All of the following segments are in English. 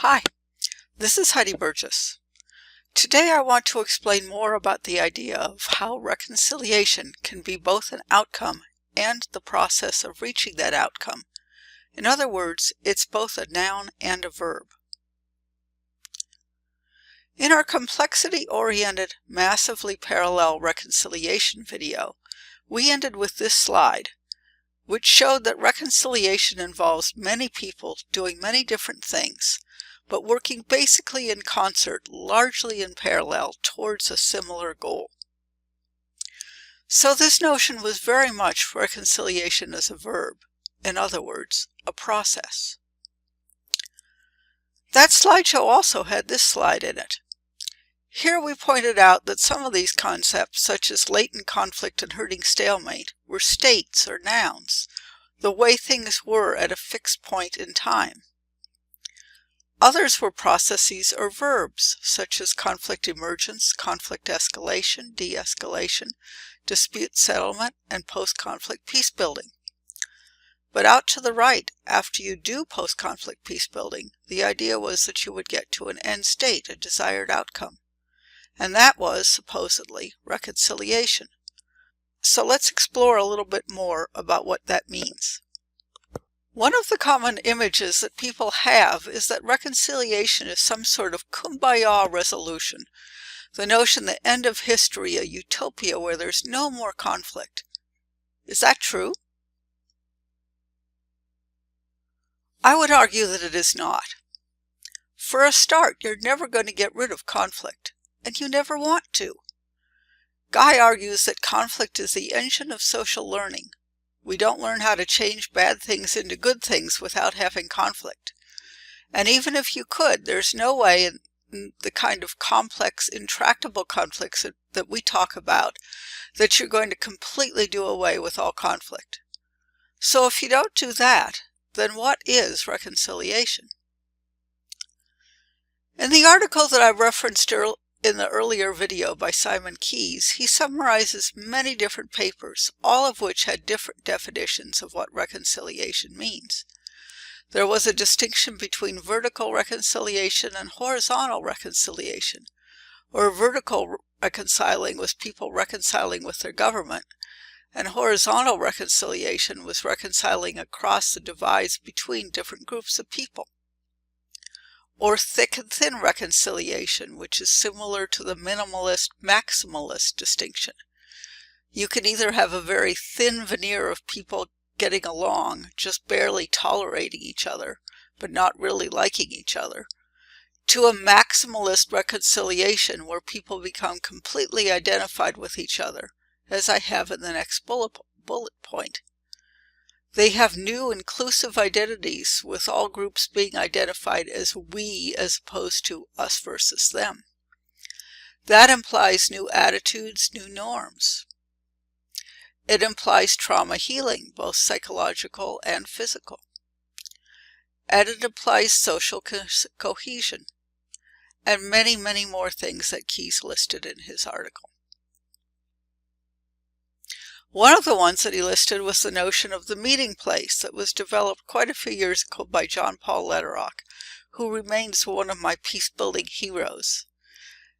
Hi, this is Heidi Burgess. Today I want to explain more about the idea of how reconciliation can be both an outcome and the process of reaching that outcome. In other words, it's both a noun and a verb. In our complexity-oriented, massively parallel reconciliation video, we ended with this slide, which showed that reconciliation involves many people doing many different things, but working basically in concert, largely in parallel, towards a similar goal. So this notion was very much reconciliation as a verb, in other words, a process. That slideshow also had this slide in it. Here we pointed out that some of these concepts, such as latent conflict and hurting stalemate, were states or nouns, the way things were at a fixed point in time. Others were processes or verbs, such as conflict emergence, conflict escalation, de-escalation, dispute settlement, and post-conflict peace building. But out to the right, after you do post-conflict peace building, the idea was that you would get to an end state, a desired outcome. And that was, supposedly, reconciliation. So let's explore a little bit more about what that means. One of the common images that people have is that reconciliation is some sort of kumbaya resolution, the notion the end of history, a utopia where there's no more conflict. Is that true? I would argue that it is not. For a start, you're never going to get rid of conflict, and you never want to. Guy argues that conflict is the engine of social learning. We don't learn how to change bad things into good things without having conflict. And even if you could, there's no way in the kind of complex, intractable conflicts that we talk about that you're going to completely do away with all conflict. So if you don't do that, then what is reconciliation? In the article that I referenced in the earlier video by Simon Keyes, he summarizes many different papers, all of which had different definitions of what reconciliation means. There was a distinction between vertical reconciliation and horizontal reconciliation, or vertical reconciling was people reconciling with their government, and horizontal reconciliation was reconciling across the divides between different groups of people. Or thick and thin reconciliation, which is similar to the minimalist-maximalist distinction. You can either have a very thin veneer of people getting along, just barely tolerating each other, but not really liking each other, to a maximalist reconciliation where people become completely identified with each other, as I have in the next bullet point. They have new inclusive identities, with all groups being identified as we as opposed to us versus them. That implies new attitudes, new norms. It implies trauma healing, both psychological and physical. And it implies social cohesion, and many, many more things that Keyes listed in his article. One of the ones that he listed was the notion of the meeting place that was developed quite a few years ago by John Paul Lederach, who remains one of my peace-building heroes.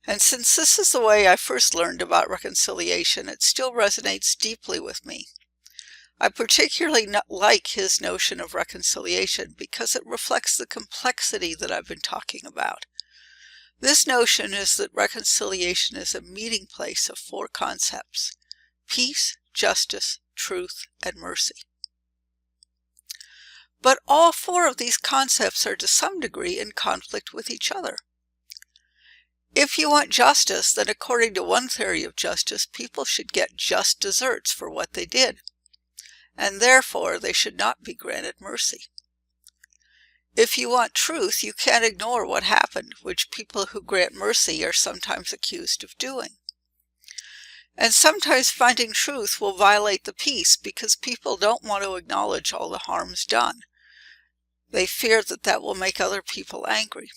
And since this is the way I first learned about reconciliation, it still resonates deeply with me. I particularly like his notion of reconciliation because it reflects the complexity that I've been talking about. This notion is that reconciliation is a meeting place of four concepts: peace, justice, truth, and mercy. But all four of these concepts are to some degree in conflict with each other. If you want justice, then according to one theory of justice, people should get just desserts for what they did, and therefore they should not be granted mercy. If you want truth, you can't ignore what happened, which people who grant mercy are sometimes accused of doing. And sometimes finding truth will violate the peace because people don't want to acknowledge all the harms done. They fear that that will make other people angry.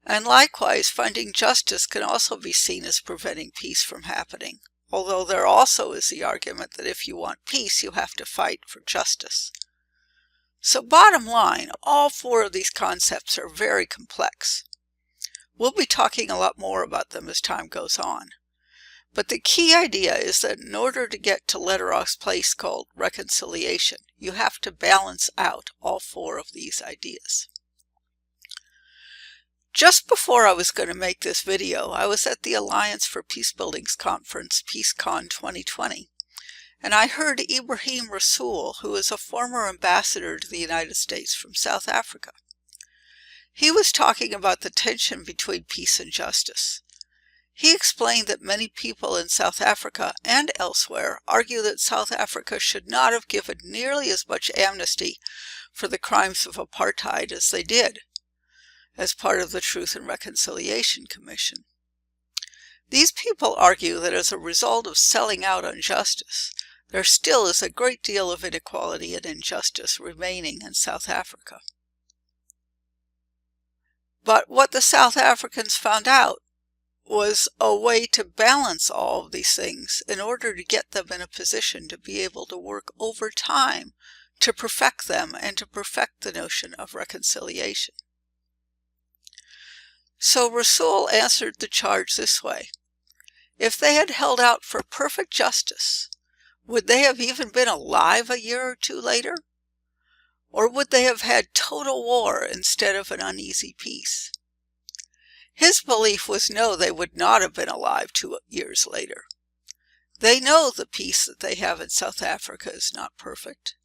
And likewise, finding justice can also be seen as preventing peace from happening, although there also is the argument that if you want peace, you have to fight for justice. So bottom line, all four of these concepts are very complex. We'll be talking a lot more about them as time goes on. But the key idea is that in order to get to Lederach's place called reconciliation, you have to balance out all four of these ideas. Just before I was going to make this video, I was at the Alliance for Peacebuilding's conference, PeaceCon 2020, and I heard Ibrahim Rasool, who is a former ambassador to the United States from South Africa. He was talking about the tension between peace and justice. He explained that many people in South Africa and elsewhere argue that South Africa should not have given nearly as much amnesty for the crimes of apartheid as they did, as part of the Truth and Reconciliation Commission. These people argue that as a result of selling out on justice, there still is a great deal of inequality and injustice remaining in South Africa. But what the South Africans found out was a way to balance all of these things in order to get them in a position to be able to work over time to perfect them and to perfect the notion of reconciliation. So Rasool answered the charge this way: if they had held out for perfect justice, would they have even been alive a year or two later? Or would they have had total war instead of an uneasy peace? His belief was no, they would not have been alive 2 years later. They know the peace that they have in South Africa is not perfect.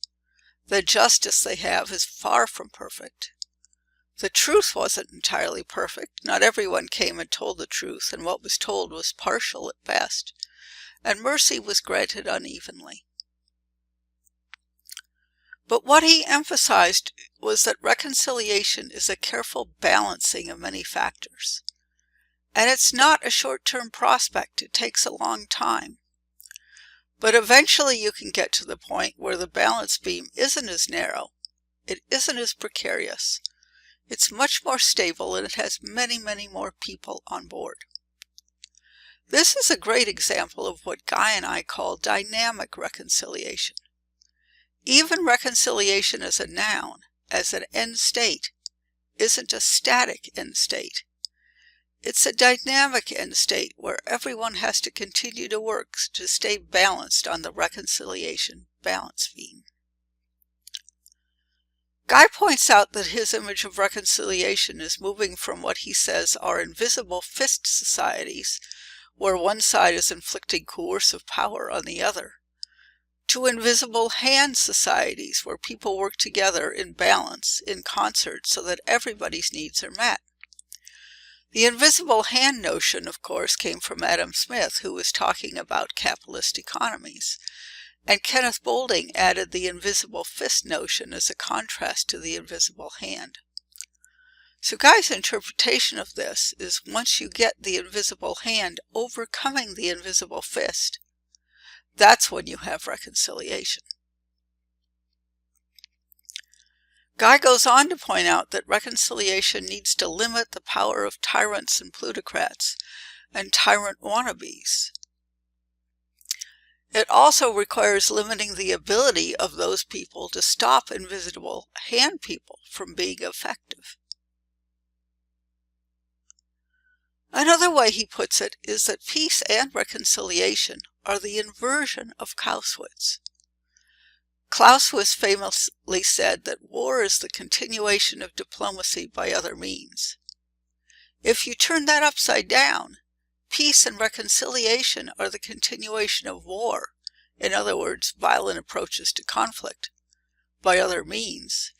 The justice they have is far from perfect. The truth wasn't entirely perfect. Not everyone came and told the truth, and what was told was partial at best, and mercy was granted unevenly. But what he emphasized was that reconciliation is a careful balancing of many factors. And it's not a short-term prospect. It takes a long time. But eventually you can get to the point where the balance beam isn't as narrow, it isn't as precarious, it's much more stable, and it has many, many more people on board. This is a great example of what Guy and I call dynamic reconciliation. Even reconciliation as a noun, as an end state, isn't a static end state. It's a dynamic end state where everyone has to continue to work to stay balanced on the reconciliation balance beam. Guy points out that his image of reconciliation is moving from what he says are invisible fist societies, where one side is inflicting coercive power on the other, to invisible hand societies where people work together in balance, in concert, so that everybody's needs are met. The invisible hand notion, of course, came from Adam Smith, who was talking about capitalist economies, and Kenneth Boulding added the invisible fist notion as a contrast to the invisible hand. So Guy's interpretation of this is once you get the invisible hand overcoming the invisible fist, that's when you have reconciliation. Guy goes on to point out that reconciliation needs to limit the power of tyrants and plutocrats and tyrant wannabes. It also requires limiting the ability of those people to stop invisible hand people from being effective. Another way he puts it is that peace and reconciliation are the inversion of Clausewitz. Clausewitz famously said that war is the continuation of diplomacy by other means. If you turn that upside down, peace and reconciliation are the continuation of war, in other words, violent approaches to conflict, by other means.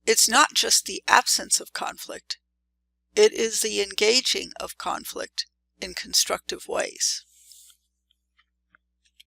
It's not just the absence of conflict, it is the engaging of conflict in constructive ways.